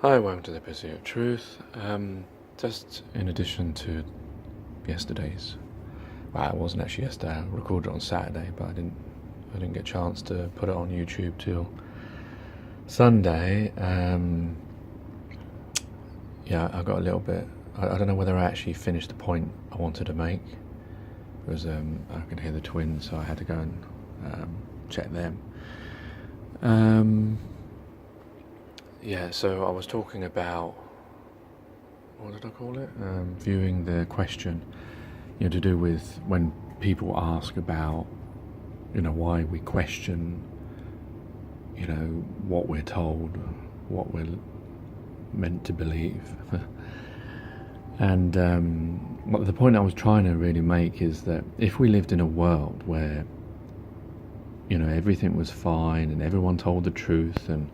Hi, welcome to the Pursuit of Truth. Just in addition to yesterday's, well, it wasn't actually yesterday. I recorded it on Saturday, but I didn't get a chance to put it on YouTube till Sunday. Yeah, I got a little bit. I don't know whether I actually finished the point I wanted to make, because I could hear the twins, so I had to go and check them. Yeah, so I was talking about, what did I call it? Viewing the question, to do with when people ask about, why we question, what we're told, what we're meant to believe. And the point I was trying to really make is that if we lived in a world where, everything was fine and everyone told the truth and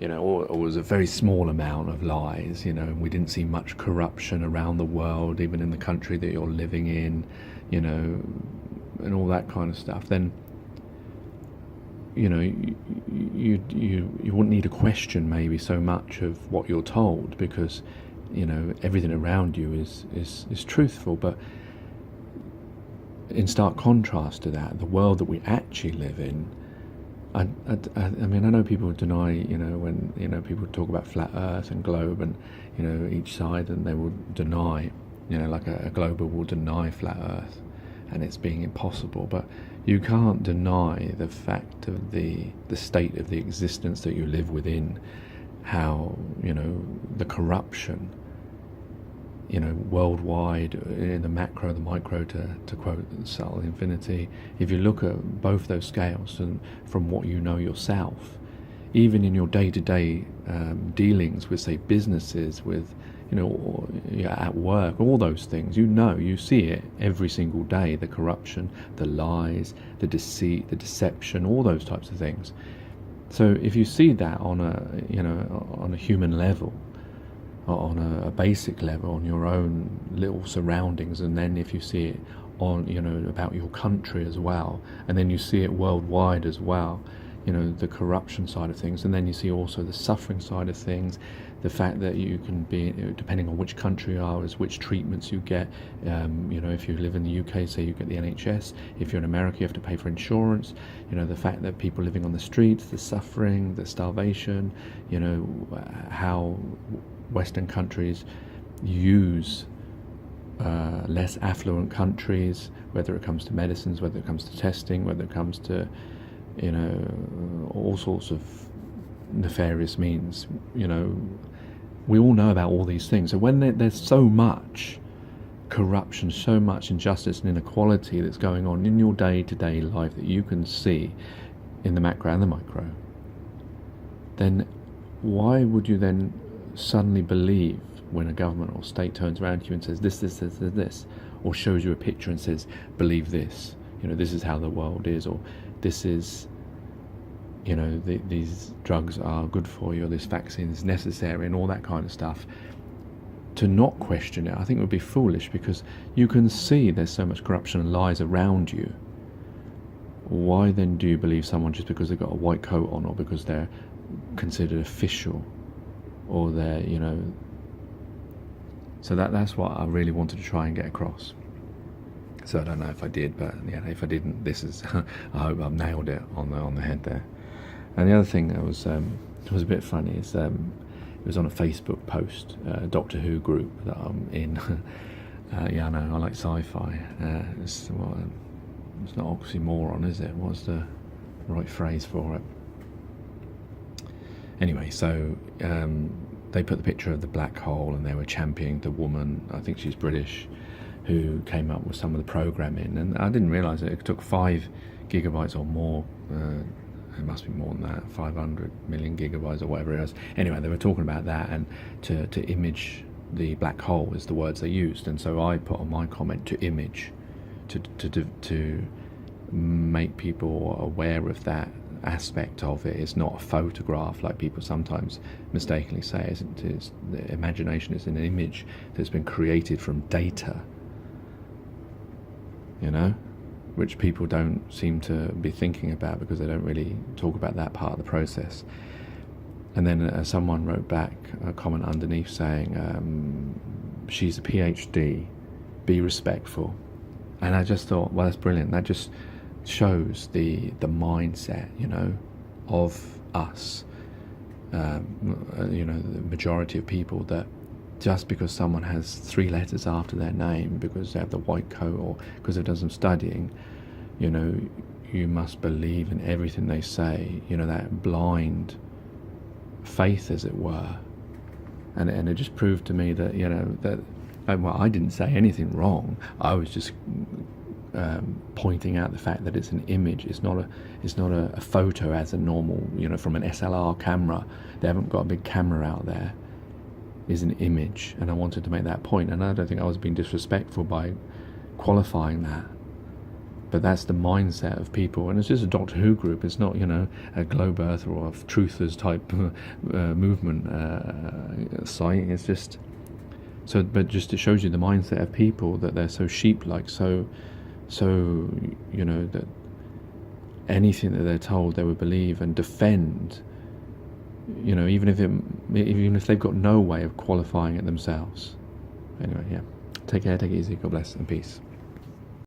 or it was a very small amount of lies, and we didn't see much corruption around the world, even in the country that you're living in, and all that kind of stuff, then, you wouldn't need to question maybe so much of what you're told, because, everything around you is truthful. But in stark contrast to that, the world that we actually live in, I mean, I know people deny, when, people talk about flat earth and globe and, each side, and they will deny, like a globe will deny flat earth and it's being impossible. But you can't deny the fact of the state of the existence that you live within, how, the corruption, worldwide, in the macro, the micro, to quote Subtle Infinity. If you look at both those scales, and from what you know yourself, even in your day-to-day dealings with, say, businesses, with, or, at work, all those things, you see it every single day, the corruption, the lies, the deceit, the deception, all those types of things. So if you see that on a human level, on a basic level, on your own little surroundings, and then if you see it on, about your country as well, and then you see it worldwide as well, the corruption side of things, and then you see also the suffering side of things, the fact that you can be, depending on which country you are, is which treatments you get. If you live in the UK, say, you get the NHS. If you're in America, you have to pay for insurance. The fact that people living on the streets, the suffering, the starvation, how Western countries use less affluent countries, whether it comes to medicines, whether it comes to testing, whether it comes to, all sorts of nefarious means. We all know about all these things. So when there's so much corruption, so much injustice and inequality that's going on in your day-to-day life that you can see in the macro and the micro, then why would you then suddenly believe when a government or state turns around to you and says this, or shows you a picture and says, believe this, this is how the world is, or this is, these drugs are good for you, or this vaccine is necessary, and all that kind of stuff, to not question it, I think would be foolish, because you can see there's so much corruption and lies around you. Why then do you believe someone just because they've got a white coat on, or because they're considered official, or they're, so that's what I really wanted to try and get across. So I don't know if I did, but yeah, if I didn't, this is I hope I've nailed it on the head there. And the other thing that was a bit funny is it was on a Facebook post, Doctor Who group that I'm in. Yeah, I know, I like sci-fi. It's not oxymoron, is it? What's the right phrase for it? Anyway, so they put the picture of the black hole, and they were championing the woman, I think she's British, who came up with some of the programming. And I didn't realise it took 5 gigabytes or more. It must be more than that, 500 million gigabytes or whatever it is. Anyway, they were talking about that, and to image the black hole is the words they used. And so I put on my comment, to image, to make people aware of that aspect of it. It's not a photograph like people sometimes mistakenly say. The imagination is an image that's been created from data, which people don't seem to be thinking about, because they don't really talk about that part of the process. And then someone wrote back a comment underneath saying, she's a PhD, be respectful. And I just thought, well, that's brilliant. That just shows the mindset, you know, of us, you know, the majority of people, that just because someone has 3 letters after their name, because they have the white coat or because they've done some studying, you know, you must believe in everything they say, you know, that blind faith, as it were. And it just proved to me that, you know, that, well, I didn't say anything wrong. I was just pointing out the fact that it's an image. It's not a photo as a normal, you know, from an SLR camera. They haven't got a big camera out there. Is an image, and I wanted to make that point. And I don't think I was being disrespectful by qualifying that. But that's the mindset of people, and it's just a Doctor Who group. It's not, you know, a Globe Earth or a Truthers type movement site. It's just so, but just it shows you the mindset of people, that they're so sheep-like, so you know, that anything that they're told they would believe and defend. You know, even if they've got no way of qualifying it themselves. Anyway, yeah. Take care, take it easy. God bless and peace.